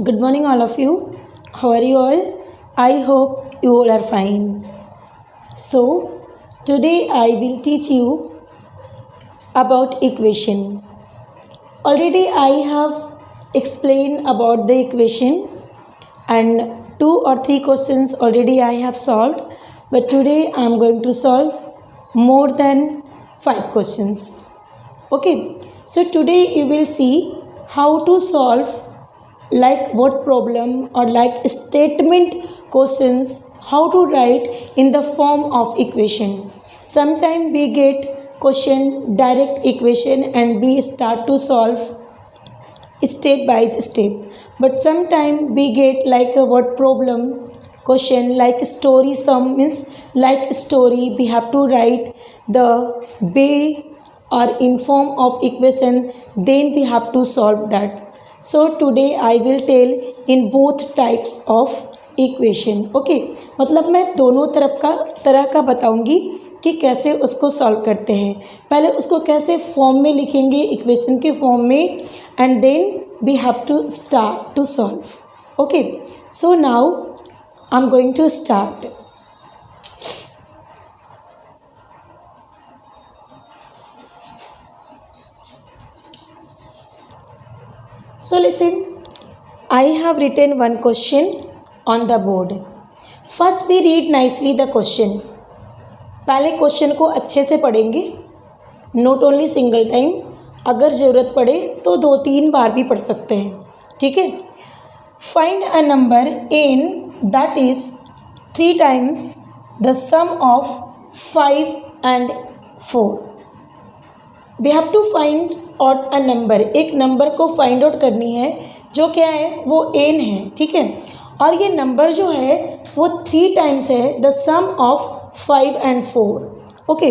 Good morning, all of you. How are you all? I hope you all are fine. So, today I will teach you about equation. Already I have explained about the equation and 2 or 3 questions already I have solved, but today I am going to solve more than 5 questions. Okay, so today you will see how to solve like what problem or like statement questions, how to write in the form of equation. Sometimes we get question direct equation and we start to solve step by step, but sometimes we get like a word problem question like story sum, means like story we have to write the way or in form of equation, then we have to solve that. So today I will tell in both types of equation. Okay, मतलब मैं दोनों तरह का बताऊंगी कि कैसे उसको solve करते हैं. पहले उसको कैसे फॉर्म में लिखेंगे, इक्वेशन के फॉर्म में, and then we have to start to solve. Okay, so now I am going to start. So listen, I have written one question on the board. First we read nicely the question. पहले question को अच्छे से पढ़ेंगे, not only single time, अगर ज़रूरत पड़े तो 2-3 बार भी पढ़ सकते हैं. ठीक है. Find a number n that is 3 times the sum of 5 and 4. We have to find out a number. एक नंबर को फाइंड आउट करनी है जो क्या है, वो n है. ठीक है. और ये नंबर जो है वो 3 टाइम्स है the sum of 5 and 4. Okay,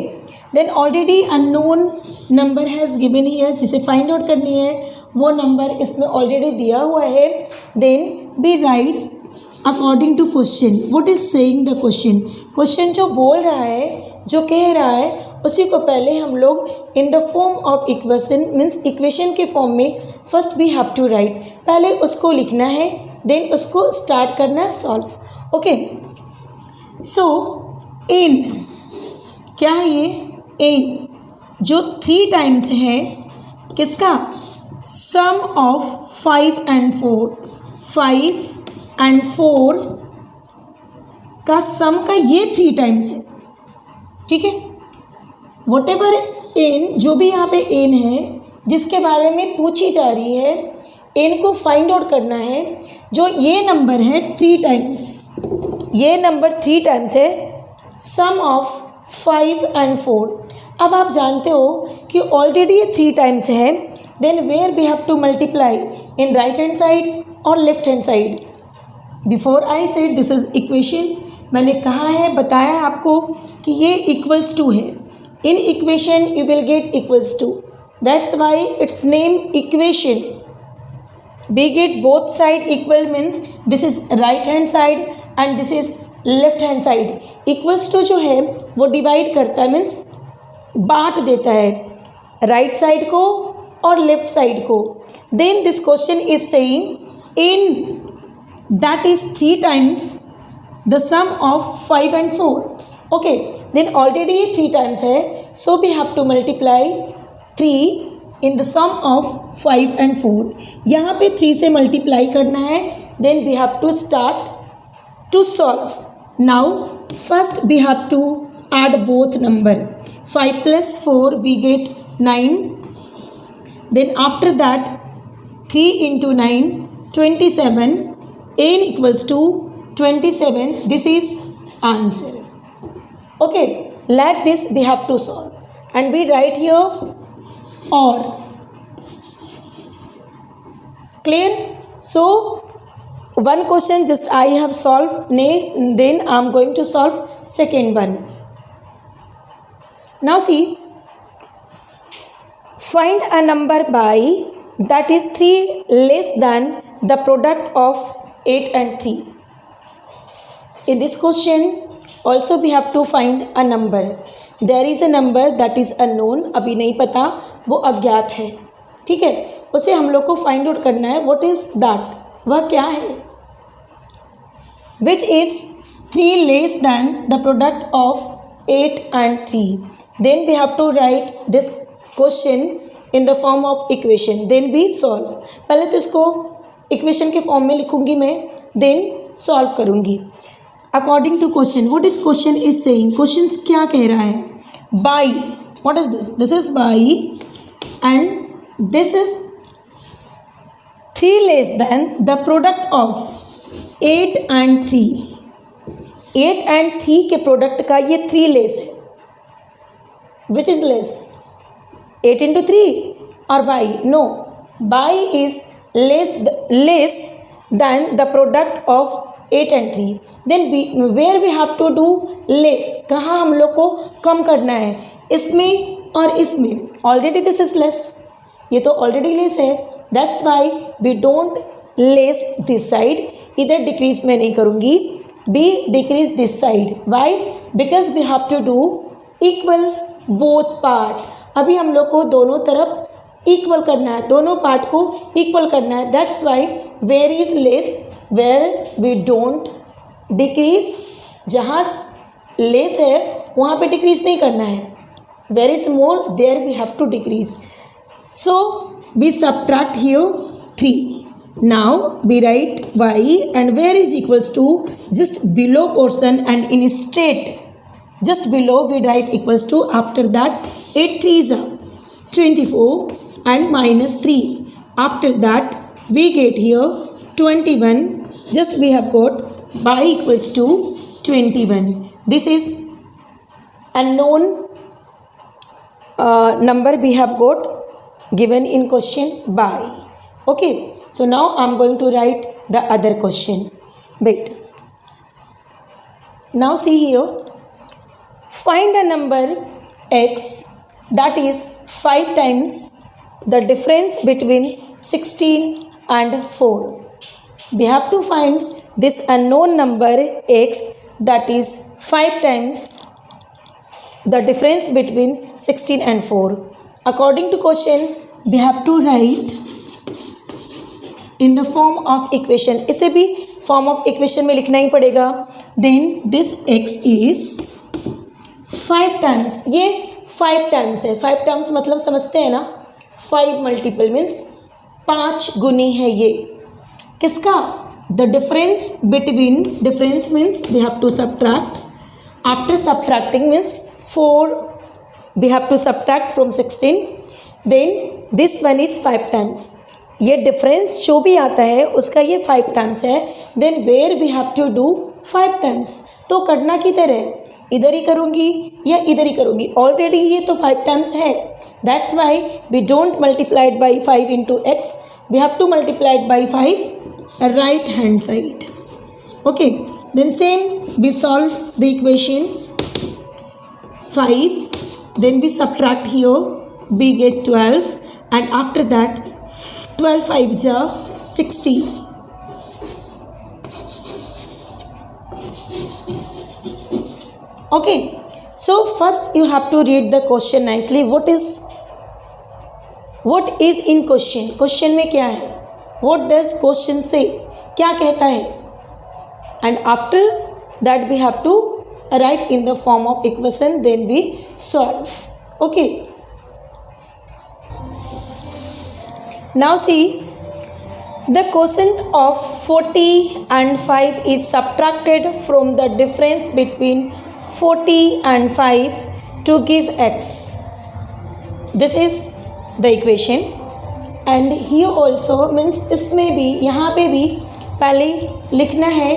then already unknown number has given here, जिसे फाइंड आउट करनी है वो नंबर इसमें ऑलरेडी दिया हुआ है. Then we write according to question what is saying the question. Question जो बोल रहा है, जो कह रहा है, उसी को पहले हम लोग in the form of equation, means equation के फॉर्म में first we have to write. पहले उसको लिखना है, देन उसको स्टार्ट करना है सॉल्व. ओके, सो एन क्या है, ये एन जो 3 टाइम्स है किसका, सम ऑफ 5 and 4. 5 and 4 का सम का ये 3 टाइम्स है. ठीक है. वॉट एवर एन, जो भी यहाँ पे एन है जिसके बारे में पूछी जा रही है, एन को फाइंड आउट करना है. जो ये नंबर है 3 टाइम्स, ये नंबर 3 टाइम्स है सम ऑफ 5 and 4. अब आप जानते हो कि ऑलरेडी ये 3 टाइम्स है, then where we have to multiply, in right hand side और left hand side. Before I said this is equation, मैंने कहा है, बताया है आपको कि ये इक्वल्स टू है. In equation you will get equals to. That's why its name equation. We get both side equal means this is right hand side and this is left hand side. Equals to जो है वो divide करता है, means बांट देता है right side को और left side को. Then this question is saying in that is 3 times the sum of 5 and 4. Okay, then already ये 3 टाइम्स है, so we have to multiply 3 in the sum of 5 and 4. यहाँ पे 3 से multiply करना है, then we have to start to solve. Now first we have to add both number. 5 + 4 we get 9. Then after that 3 × 9 27. n equals to 27. This is answer. Okay, like this we have to solve and we write here or. Clear? So one question just I have solved, then I am going to solve second one. Now see, find a number by that is 3 less than the product of 8 and 3. In this question also we have to find a number. There is a number that is unknown, अभी नहीं पता, वो अज्ञात है. ठीक है, उसे हम लोग को फाइंड आउट करना है. व्हाट इज दैट, वह क्या है? Which is 3 less than the product of 8 and 3. Then we have to write this question in the form of equation. Then we solve. पहले तो इसको इक्वेशन के फॉर्म में लिखूंगी मैं, देन सॉल्व करूंगी according to question. What is question is saying? Question क्या कह रहा है? Y. What is this? This is y and this is 3 less than the product of 8 and 3. 8 and 3 के प्रोडक्ट का ये 3 लेस है. Which is less? 8 इंटू 3 और y? No, y is less than the product of 8 and 3. Then where we have to do less? कहाँ हम लोग को कम करना है? इसमें और इसमें. Already this is less. ये तो already less है. That's why we don't less this side. इधर decrease मैं नहीं करूँगी. We decrease this side. Why? Because we have to do equal both part. अभी हम लोग को दोनों तरफ इक्वल करना है, दोनों पार्ट को इक्वल करना है. That's why where is less, where we don't decrease. जहाँ लेस है वहाँ पे डिक्रीज नहीं करना है. Where is more, there we have to decrease. So we subtract here 3. Now we write y and where is equals to just below portion and in straight just below we write equals to. After that 8 3s are 24 and minus 3. After that we get here 21. Just we have got y equals to 21. This is unknown number we have got given in question by. Okay, so now I'm going to write the other question. Wait, now see here, find a number x that is 5 times the difference between 16 and 4. We have to find this unknown number x that is 5 times the difference between 16 and 4. According to question, we have to write in the form of equation. इसे भी form of equation में लिखना ही पड़ेगा. Then this x is 5 times. ये 5 times है. 5 times मतलब समझते हैं ना? 5 मल्टीपल मीन्स 5 गुनी है ये. किसका? The difference between. Difference means we have to subtract. After subtracting means 4 we have to subtract from 16. Then this one is 5 times. ये डिफरेंस जो भी आता है उसका ये 5 टाइम्स है. Then where we have to do 5 times. तो करना किधर है? इधर ही करूँगी या इधर ही करूँगी? ऑलरेडी ये तो 5 टाइम्स है. That's why we don't multiply it by 5 into x. We have to multiply it by 5 right hand side. Okay. Then same we solve the equation 5. Then we subtract here. We get 12. And after that 12 5s are 60. Okay. So first you have to read the question nicely. What is in question? Question में क्या है? What does question say? क्या कहता है? And after that we have to write in the form of equation. Then we solve. Okay. Now see, the quotient of 40 and 5 is subtracted from the difference between 40 and 5 to give x. This is the equation. And here also means इसमें भी, यहाँ पे भी पहले लिखना है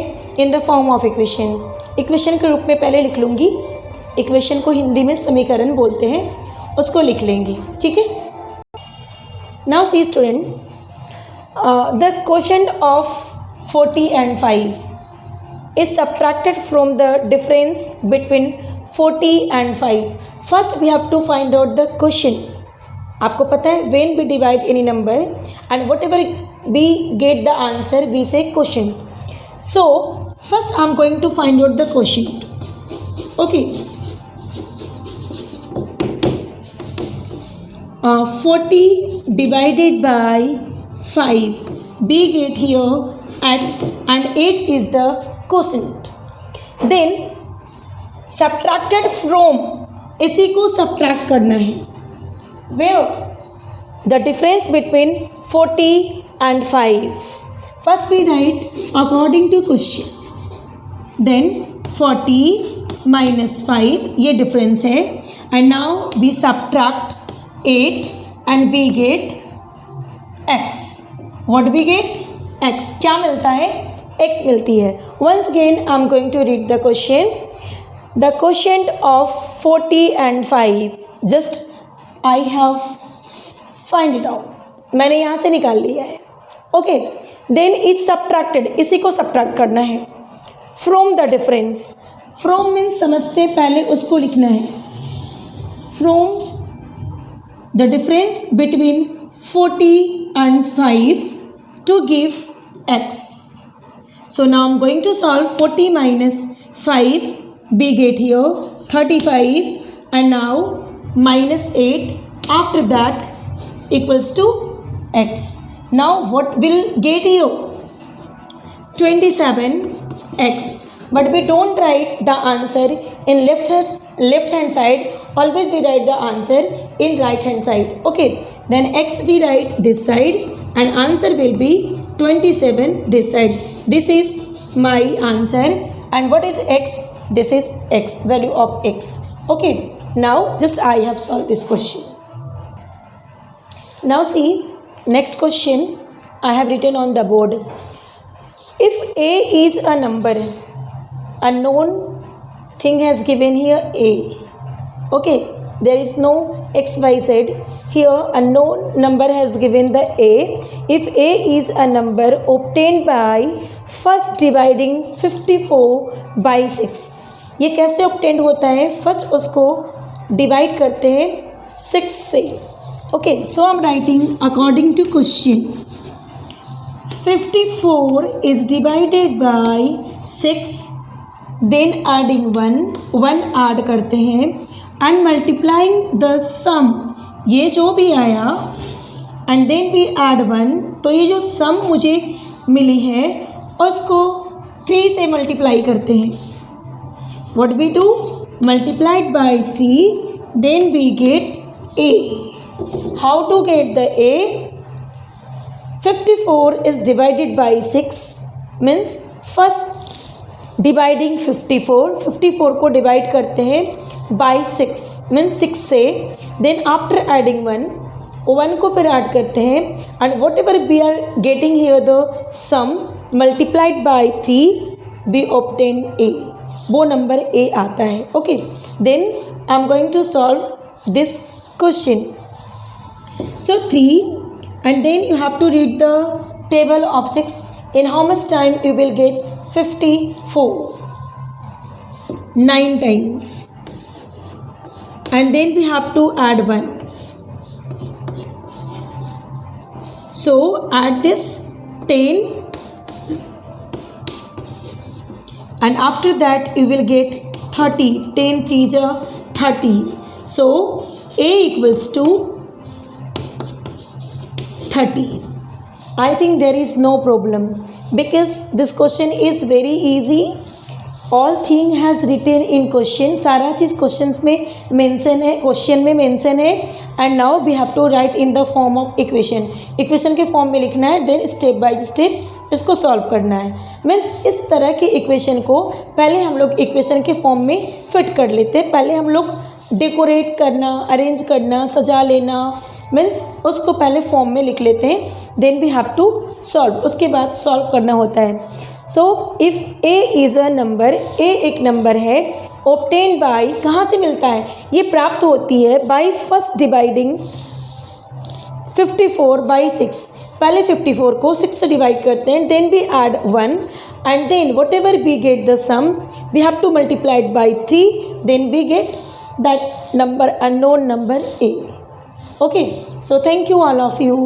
in the form of equation. Equation के रूप में पहले लिख लूँगी. इक्वेशन को हिंदी में समीकरण बोलते हैं, उसको लिख लेंगे. ठीक है. Now see students, the quotient of 40 and 5 is subtracted from the difference between 40 and 5. First we have to find out the quotient. आपको पता है when we divide any number and whatever we get the answer we say quotient. So first I am going to find out the quotient. Okay. 40 divided by 5 we get here and 8 is the quotient. Then subtracted from, इसी को subtract करना है. Where? The difference between 40 and 5. First we write according to question. Then 40 minus 5, ये difference है. And now we subtract 8 and we get x. What we get? x. क्या मिलता है? x मिलती है. Once again I am going to read the question. The quotient of 40 and 5. Just I have find it out. मैंने यहाँ से निकाल लिया है. Okay. Then it's subtracted. इसी को subtract करना है. From the difference. From means समझते पहले उसको लिखना है. From the difference between 40 and 5 to give x. So now I'm going to solve 40 minus 5. We get here 35 and now minus 8. After that equals to x. Now what will get here? 27x. But we don't write the answer in left hand side. Always we write the answer in right hand side. Okay. Then x we write this side and answer will be 27 this side. This is my answer. And what is x? This is x, value of x. Okay. Now just I have solved this question. Now see, next question I have written on the board. If a is a number, a known thing has given here a. Okay, there is no x, y, z. Here a known number has given the a. If a is a number obtained by first dividing 54 by 6. ये कैसे obtained होता है? First उसको divide करते हैं 6 से. Okay, so I'm writing according to question. 54 is divided by 6. Then adding 1 add करते हैं and multiplying the sum. ये जो भी आया and then we add 1. तो ये जो sum मुझे मिली है उसको 3 से multiply करते हैं. What we do? Multiplied by 3. Then we get a. How to get the a? 54 is divided by 6 means first dividing 54 को divide करते हैं by 6 means 6 से. Then after adding 1 को फिर add करते हैं and whatever we are getting here the sum multiplied by 3 we obtain a. वो number a आता है. Okay. Then I am going to solve this question. So 3 and then you have to read the table of 6. In how much time you will get 54? 9 times. And then we have to add 1. So add this 10 and after that you will get 30. 10 3s are 30. So a equals to 30. I think there is no problem because this question is very easy. All thing has written in question. सारा चीज़ questions में mention है, question में mention है. And now we have to write in the form of equation. Equation के form में लिखना है. Then step by step इसको solve करना है. Means इस तरह के equation को पहले हम लोग equation के form में fit कर लेते हैं. पहले हम लोग decorate करना, arrange करना, सजा लेना मीन्स उसको पहले फॉर्म में लिख लेते हैं. Then we have to solve. उसके बाद सॉल्व करना होता है. So if A is a number, A एक नंबर है. ऑब्टेन बाय, कहाँ से मिलता है? ये प्राप्त होती है बाय फर्स्ट डिवाइडिंग 54 बाई 6. पहले 54 को 6 से डिवाइड करते हैं. Then we add 1 and then whatever we get the sum we have to multiplied by 3. Then we get that number, unknown number a. Okay, so thank you all of you.